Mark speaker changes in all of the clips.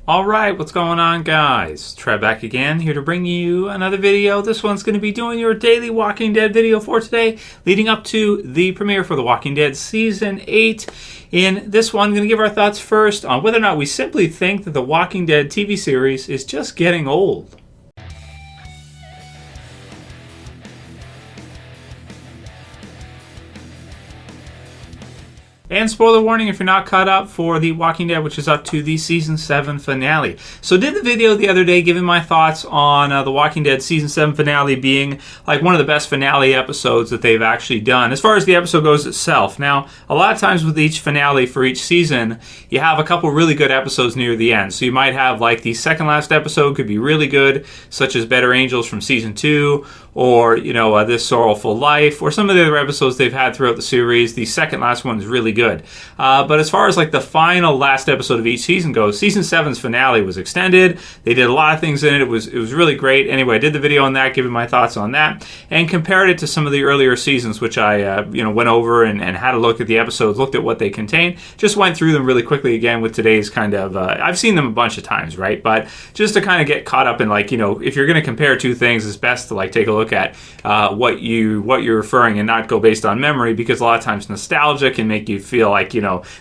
Speaker 1: Alright, what's going on, guys? Trev back again, here to bring you another video. This one's going to be doing your daily Walking Dead video for today, leading up to the premiere for The Walking Dead Season 8. In this one, I'm going to give our thoughts first on whether or not we simply think that The Walking Dead TV series is just getting old. And spoiler warning if you're not caught up for The Walking Dead, which is up to the Season 7 finale. So did the video the other day giving my thoughts on The Walking Dead Season 7 finale being like one of the best finale episodes that they've actually done, as far as the episode goes itself. Now, a lot of times with each finale for each season, you have a couple really good episodes near the end. So you might have like the second last episode could be really good, such as Better Angels from Season 2, or, This Sorrowful Life, or some of the other episodes they've had throughout the series. The second last one is really good. But as far as like the final last episode of each season goes, Season 7's finale was extended. They did a lot of things in it. It was really great. Anyway, I did the video on that, giving my thoughts on that, and compared it to some of the earlier seasons, which I went over and had a look at the episodes, looked at what they contain, just went through them really quickly again with today's kind of, I've seen them a bunch of times, right? But just to kind of get caught up in like, if you're going to compare two things, it's best to like take a look at what you're referring and not go based on memory, because a lot of times nostalgia can make you feel like,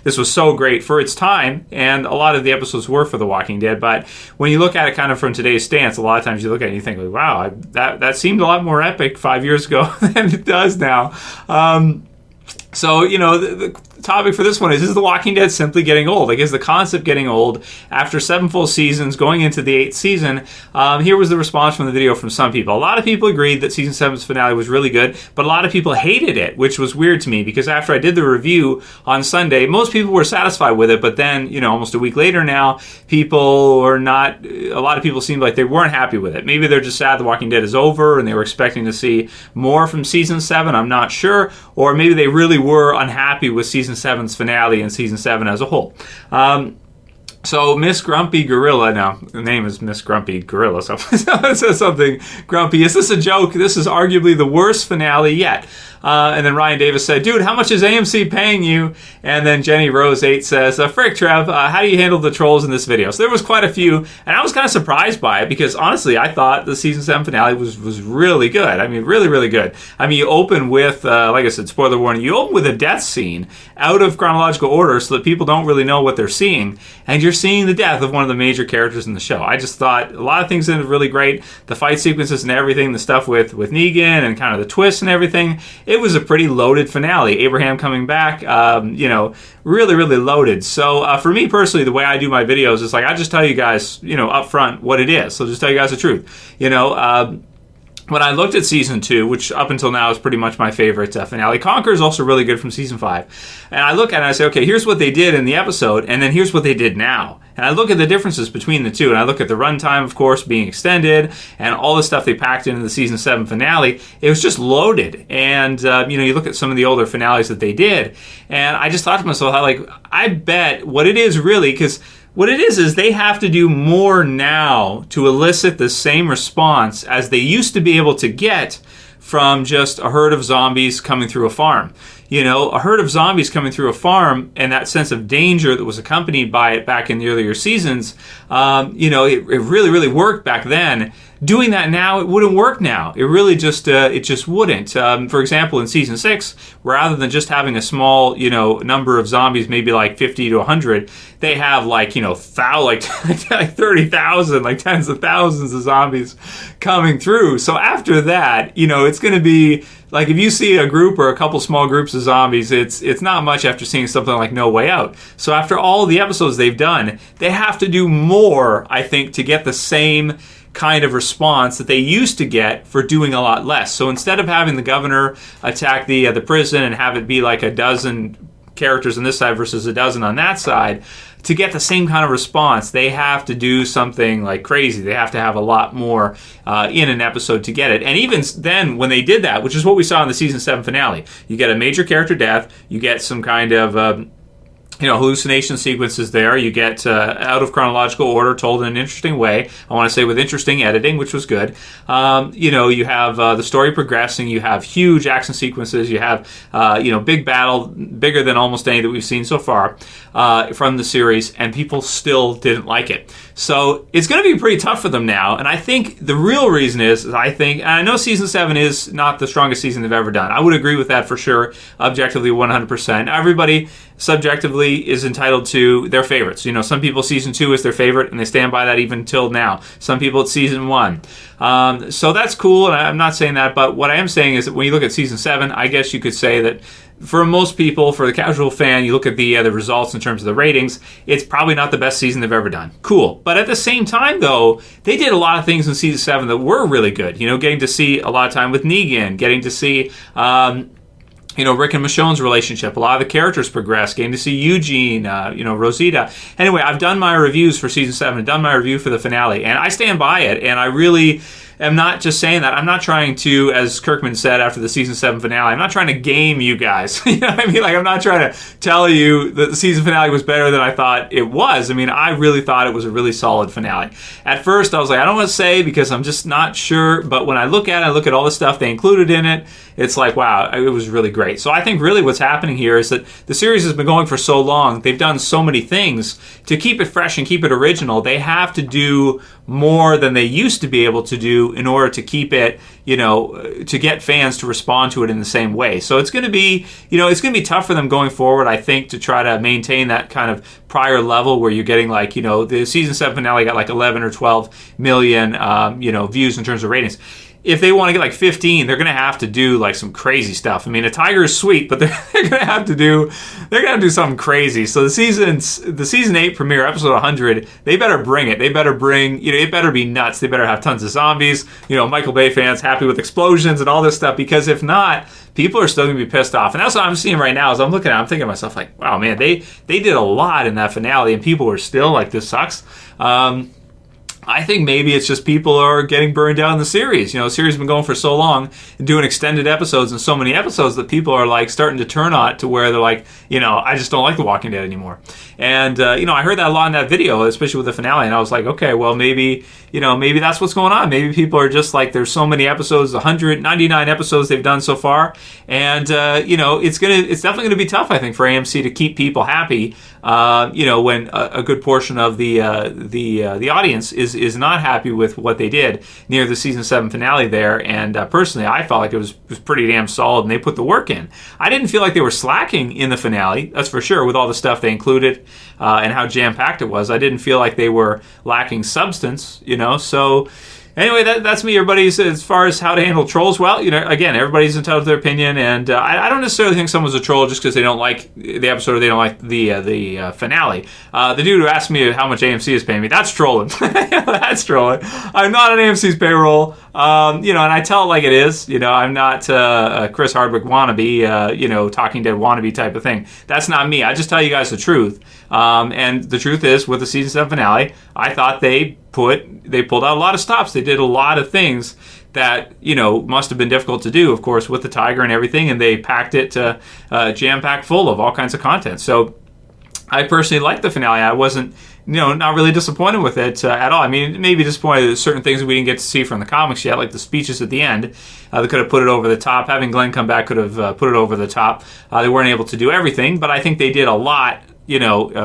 Speaker 1: this was so great for its time, and a lot of the episodes were for The Walking Dead. But when you look at it kind of from today's stance, a lot of times you look at it and you think, like, wow, that seemed a lot more epic 5 years ago than it does now. So, the topic for this one is The Walking Dead simply getting old? Like, is the concept getting old after 7 full seasons, going into the 8th season? Here was the response from the video from some people. A lot of people agreed that Season 7's finale was really good, but a lot of people hated it, which was weird to me, because after I did the review on Sunday, most people were satisfied with it, but then, almost a week later now, a lot of people seemed like they weren't happy with it. Maybe they're just sad The Walking Dead is over, and they were expecting to see more from Season 7, I'm not sure, or maybe they really were unhappy with Season 7's finale and Season 7 as a whole. So MsGrumpyGorilla, now the name is MsGrumpyGorilla, so it says something grumpy. Is this a joke? This is arguably the worst finale yet. And then Ryan Davis said, dude, how much is AMC paying you? And then Jenny Rose 8 says, frick, Trev, how do you handle the trolls in this video? So there was quite a few, and I was kind of surprised by it, because honestly, I thought the Season 7 finale was really good. I mean, really, really good. I mean, you open with, like I said, spoiler warning, you open with a death scene out of chronological order so that people don't really know what they're seeing, and you're seeing the death of one of the major characters in the show. I just thought a lot of things in it really great. The fight sequences and everything, the stuff with Negan and kind of the twists and everything. It was a pretty loaded finale. Abraham coming back, really, really loaded. So for me personally, the way I do my videos is like, I just tell you guys, up front what it is. So just tell you guys the truth. When I looked at Season 2, which up until now is pretty much my favorite finale, Conquer is also really good from Season 5. And I look at it and I say, okay, here's what they did in the episode, and then here's what they did now. And I look at the differences between the two, and I look at the runtime, of course, being extended, and all the stuff they packed into the Season 7 finale. It was just loaded. And, you look at some of the older finales that they did, and I just thought to myself, I bet what it is really, because what it is they have to do more now to elicit the same response as they used to be able to get from just a herd of zombies coming through a farm. A herd of zombies coming through a farm, and that sense of danger that was accompanied by it back in the earlier seasons, it really, really worked back then. Doing that now, it wouldn't work now. It really just wouldn't. For example, in Season 6, rather than just having a small, number of zombies, maybe like 50 to 100, they have like 30,000, like tens of thousands of zombies coming through. So after that, it's going to be like, if you see a group or a couple small groups of zombies, it's not much after seeing something like No Way Out. So after all the episodes they've done, they have to do more, I think, to get the same kind of response that they used to get for doing a lot less. So instead of having the governor attack the prison and have it be like a dozen characters on this side versus a dozen on that side, to get the same kind of response, they have to do something like crazy. They have to have a lot more in an episode to get it. And even then, when they did that, which is what we saw in the Season 7 finale, you get a major character death, you get some kind of hallucination sequences there. You get out of chronological order, told in an interesting way. I want to say with interesting editing, which was good. You have the story progressing. You have huge action sequences. You have, big battle, bigger than almost any that we've seen so far from the series, and people still didn't like it. So it's going to be pretty tough for them now. And I think the real reason is, and I know season 7 is not the strongest season they've ever done. I would agree with that for sure, objectively 100%. Everybody subjectively is entitled to their favorites. Some people season 2 is their favorite, and they stand by that even till now. Some people it's season 1. So that's cool, and I'm not saying that, but what I am saying is that when you look at season 7, I guess you could say that for most people, for the casual fan, you look at the results in terms of the ratings, it's probably not the best season they've ever done. Cool. But at the same time, though, they did a lot of things in season 7 that were really good. Getting to see a lot of time with Negan, getting to see Rick and Michonne's relationship. A lot of the characters progress. Getting to see Eugene, Rosita. Anyway, I've done my reviews for season 7, done my review for the finale, and I stand by it. And I really am not just saying that. I'm not trying to, as Kirkman said after the season 7 finale, I'm not trying to game you guys. You know what I mean? I'm not trying to tell you that the season finale was better than I thought it was. I really thought it was a really solid finale. At first, I was like, I don't want to say because I'm just not sure. But when I look at all the stuff they included in it, it's like, wow, it was really great. So I think really what's happening here is that the series has been going for so long. They've done so many things. To keep it fresh and keep it original, they have to do more than they used to be able to do in order to keep it, to get fans to respond to it in the same way. So it's going to be, it's going to be tough for them going forward, I think, to try to maintain that kind of prior level where you're getting the season 7 finale got 11 or 12 million, views in terms of ratings. If they want to get 15, they're going to have to do some crazy stuff. A tiger is sweet, but they're going to have to do something crazy. So the season 8 premiere, episode 100, they better bring it. They better bring, it better be nuts. They better have tons of zombies. Michael Bay fans happy with explosions and all this stuff, because if not, people are still going to be pissed off. And that's what I'm seeing right now as I'm looking at it. I'm thinking to myself, wow, man, they did a lot in that finale, and people are still this sucks. I think maybe it's just people are getting burned out in the series. The series has been going for so long and doing extended episodes and so many episodes that people are starting to turn on it to where they're I just don't like The Walking Dead anymore. And, I heard that a lot in that video, especially with the finale, and I was like, okay, well, maybe that's what's going on. Maybe people are just there's so many episodes, 199 episodes they've done so far, and, it's definitely going to be tough, I think, for AMC to keep people happy, when a good portion of the audience is not happy with what they did near the season 7 finale there. And personally, I felt like it was pretty damn solid, and they put the work in. I didn't feel like they were slacking in the finale, that's for sure, with all the stuff they included and how jam-packed it was. I didn't feel like they were lacking substance, so anyway, that's me, everybody. As far as how to handle trolls, well, again, everybody's entitled to their opinion, and I don't necessarily think someone's a troll just because they don't like the episode or they don't like the finale. The dude who asked me how much AMC is paying me, that's trolling. That's trolling. I'm not on AMC's payroll, and I tell it like it is. I'm not a Chris Hardwick wannabe, Talking Dead wannabe type of thing. That's not me. I just tell you guys the truth. And the truth is, with the season 7 finale, I thought they pulled out a lot of stops. They did a lot of things that must have been difficult to do, of course, with the tiger and everything, and they packed it to jam-packed full of all kinds of content. So I personally liked the finale. I wasn't not really disappointed with it at all. Maybe disappointed with certain things we didn't get to see from the comics yet, like the speeches at the end. They could have put it over the top. Having Glenn come back could have put it over the top. They weren't able to do everything, but I think they did a lot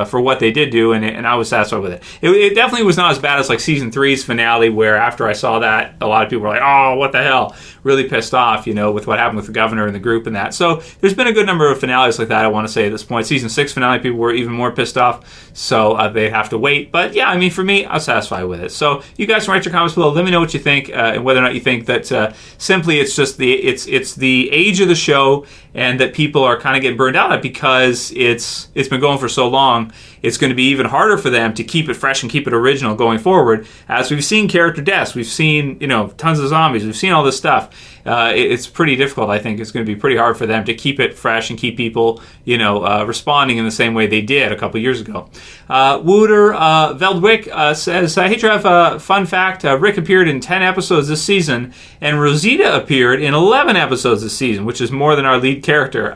Speaker 1: for what they did do, and I was satisfied with it. It definitely was not as bad as season 3's finale, where after I saw that, a lot of people were like, oh, what the hell? Really pissed off, with what happened with the governor and the group and that. So there's been a good number of finales like that, I want to say, at this point. Season 6 finale, people were even more pissed off, so they have to wait. But yeah, for me, I was satisfied with it. So you guys can write your comments below. Let me know what you think, and whether or not you think that simply it's just it's the age of the show, and that people are kind of getting burned out on it because it's been going for so long. It's going to be even harder for them to keep it fresh and keep it original going forward, as we've seen character deaths, we've seen tons of zombies, we've seen all this stuff. It's pretty difficult. I think it's going to be pretty hard for them to keep it fresh and keep people responding in the same way they did a couple years ago. Wouter Veldwijk says, hey Trev, fun fact, Rick appeared in 10 episodes this season, and Rosita appeared in 11 episodes this season, which is more than our lead character.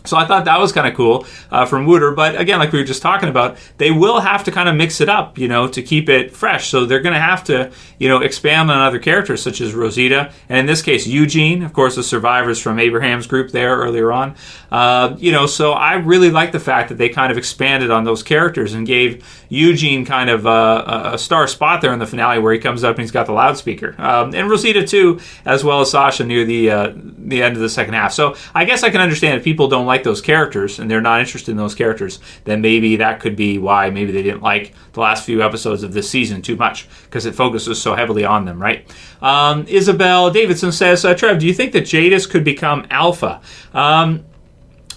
Speaker 1: So I thought that was kind of cool from Wouter. But again, like we were just talking about, they will have to kind of mix it up, to keep it fresh. So they're going to have to, expand on other characters such as Rosita. And in this case, Eugene, of course, the survivors from Abraham's group there earlier on. So I really like the fact that they kind of expanded on those characters and gave Eugene kind of a star spot there in the finale where he comes up and he's got the loudspeaker. And Rosita too, as well as Sasha near the end of the second half. So I guess I can understand if people don't like those characters and they're not interested in those characters, then maybe that could be why maybe they didn't like the last few episodes of this season too much, because it focuses so heavily on them, right? Isabelle Davidson says, Trev, do you think that Jadis could become Alpha?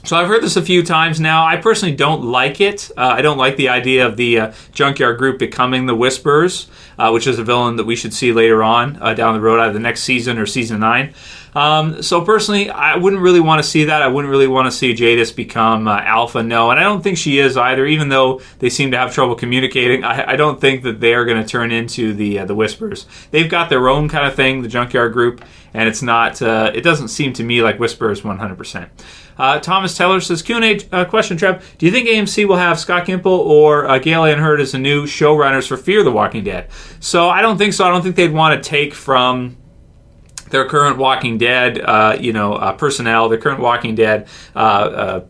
Speaker 1: So I've heard this a few times now. I personally don't like it. I don't like the idea of the Junkyard Group becoming the Whisperers, which is a villain that we should see later on down the road, either the next season or season 9. So personally, I wouldn't really want to see that. I wouldn't really want to see Jadis become Alpha, no. And I don't think she is either, even though they seem to have trouble communicating. I don't think that they are going to turn into the Whisperers. They've got their own kind of thing, the Junkyard Group, and it's not. It doesn't seem to me like Whisperers 100%. Thomas Teller says, Q&A question, Trev. Do you think AMC will have Scott Gimple or Gail Ann Hurd as the new showrunners for Fear the Walking Dead? So I don't think so. I don't think they'd want to take from their current Walking Dead, personnel, their current Walking Dead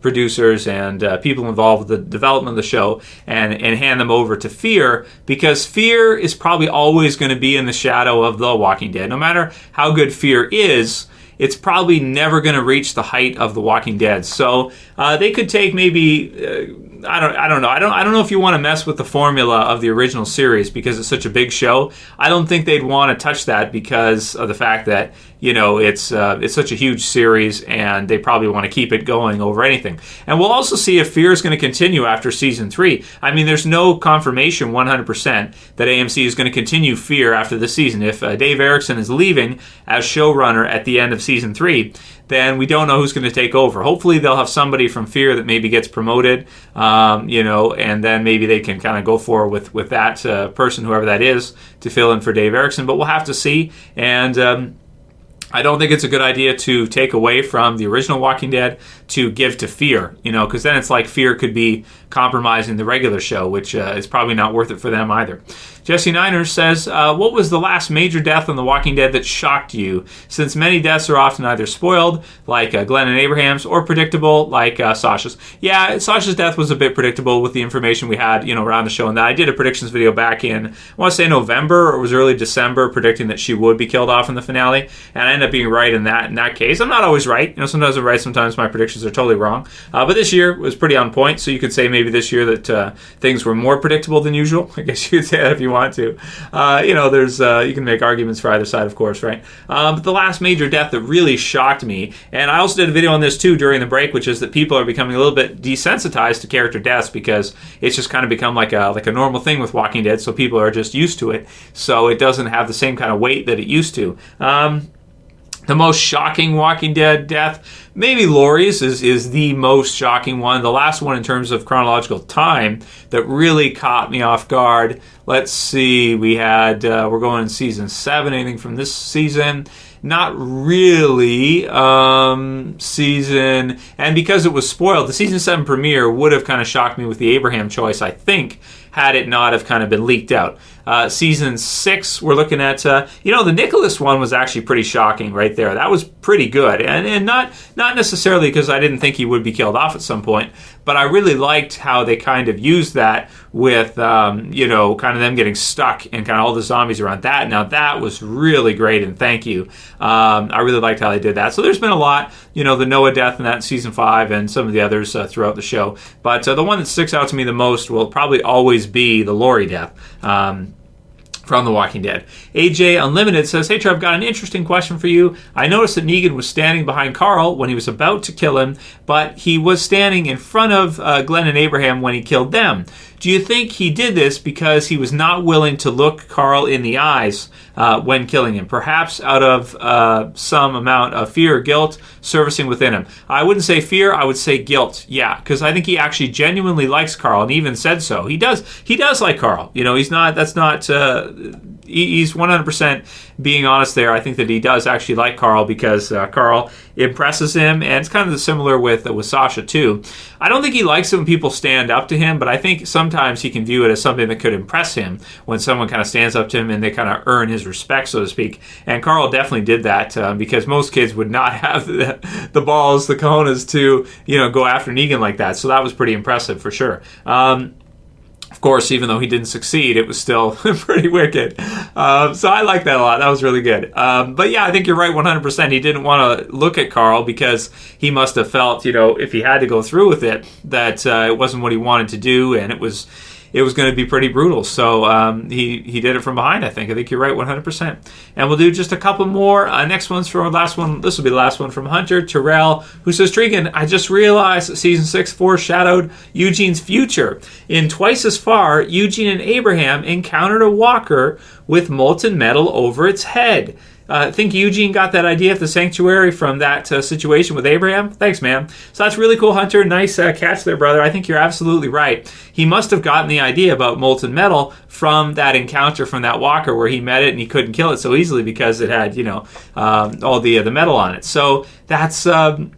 Speaker 1: producers and people involved with the development of the show and hand them over to Fear, because Fear is probably always going to be in the shadow of The Walking Dead. No matter how good Fear is, it's probably never going to reach the height of The Walking Dead. So they could take maybe, I don't know. I don't know if you want to mess with the formula of the original series because it's such a big show. I don't think they'd want to touch that because of the fact that, it's such a huge series and they probably want to keep it going over anything. And we'll also see if Fear is going to continue after season 3. I mean, there's no confirmation 100% that AMC is going to continue Fear after the season. If Dave Erickson is leaving as showrunner at the end of season 3, then we don't know who's going to take over. Hopefully they'll have somebody from Fear that maybe gets promoted, and then maybe they can kind of go forward with that person, whoever that is, to fill in for Dave Erickson. But we'll have to see. And I don't think it's a good idea to take away from the original Walking Dead to give to Fear, because then it's like Fear could be compromising the regular show, which is probably not worth it for them either. Jesse Niners says, what was the last major death on The Walking Dead that shocked you? Since many deaths are often either spoiled, like Glenn and Abraham's, or predictable, like Sasha's. Yeah, Sasha's death was a bit predictable with the information we had, around the show. And that I did a predictions video back in, I want to say November, or it was early December, predicting that she would be killed off in the finale. And I ended up being right in that case. I'm not always right. Sometimes I'm right, sometimes my predictions are totally wrong. But this year was pretty on point, so you could say maybe this year that things were more predictable than usual. I guess you could say that if you want to. There's you can make arguments for either side, of course, right? But the last major death that really shocked me, and I also did a video on this too during the break, which is that people are becoming a little bit desensitized to character deaths because it's just kind of become like a normal thing with Walking Dead, so people are just used to it, so it doesn't have the same kind of weight that it used to. The most shocking Walking Dead death, maybe Laurie's is the most shocking one. The last one in terms of chronological time that really caught me off guard. Let's see, we had, we're going in season 7, anything from this season? Not really. Season, and because it was spoiled, the season 7 premiere would have kind of shocked me with the Abraham choice, I think, had it not have kind of been leaked out. Season 6, we're looking at, the Nicholas one was actually pretty shocking right there. That was pretty good. And not necessarily because I didn't think he would be killed off at some point, but I really liked how they kind of used that with, kind of them getting stuck and kind of all the zombies around that. Now, that was really great, and thank you. I really liked how they did that. So there's been a lot, the Noah death in that in season 5 and some of the others throughout the show. But the one that sticks out to me the most will probably always be the Laurie death. From The Walking Dead. AJ Unlimited says, hey Trev, I've got an interesting question for you. I noticed that Negan was standing behind Carl when he was about to kill him, but he was standing in front of Glenn and Abraham when he killed them. Do you think he did this because he was not willing to look Carl in the eyes when killing him? Perhaps out of some amount of fear or guilt surfacing within him. I wouldn't say fear, I would say guilt. Yeah, because I think he actually genuinely likes Carl and even said so. He does like Carl. He's not, that's not he's 100% being honest there. I think that he does actually like Carl because Carl impresses him, and it's kind of similar with Sasha too. I don't think he likes it when people stand up to him, but I think sometimes he can view it as something that could impress him when someone kind of stands up to him and they kind of earn his respect, so to speak. And Carl definitely did that because most kids would not have the balls, the cojones to go after Negan like that. So that was pretty impressive for sure. Of course, even though he didn't succeed, it was still pretty wicked. So I like that a lot. That was really good. But yeah, I think you're right 100%. He didn't want to look at Carl because he must have felt, if he had to go through with it, that it wasn't what he wanted to do, and it was going to be pretty brutal. So he did it from behind, I think. I think you're right 100%. And we'll do just a couple more. Next one's for our last one. This will be the last one from Hunter Terrell, who says, Tregan, I just realized that Season 6 foreshadowed Eugene's future. In Twice as Far, Eugene and Abraham encountered a walker with molten metal over its head. I think Eugene got that idea at the sanctuary from that situation with Abraham. Thanks, man. So that's really cool, Hunter. Nice catch there, brother. I think you're absolutely right. He must have gotten the idea about molten metal from that encounter from that walker where he met it and he couldn't kill it so easily because it had, all the metal on it. So that's a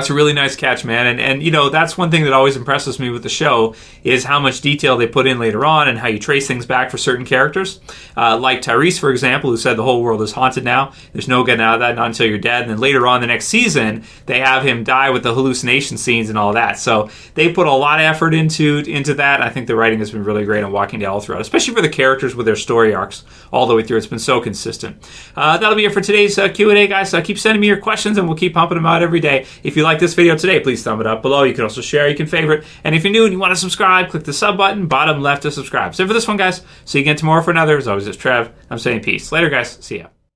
Speaker 1: really nice catch, man. And that's one thing that always impresses me with the show is how much detail they put in later on and how you trace things back for certain characters. Like Tyrese, for example, who said the whole world is haunted now. There's no getting out of that, not until you're dead. And then later on the next season, they have him die with the hallucination scenes and all that. So they put a lot of effort into that. I think the writing has been really great on Walking Dead all throughout, especially for the characters with their story arcs all the way through. It's been so consistent. That'll be it for today's Q&A, guys. Keep sending me your questions and we'll keep pumping them out every day. If you like this video today, please thumb it up below. You can also share, you can favorite, and if you're new and you want to subscribe, click the sub button bottom left to subscribe. So for this one, guys, see you again tomorrow for another. As always, it's Trev. I'm saying peace. Later, guys. See ya.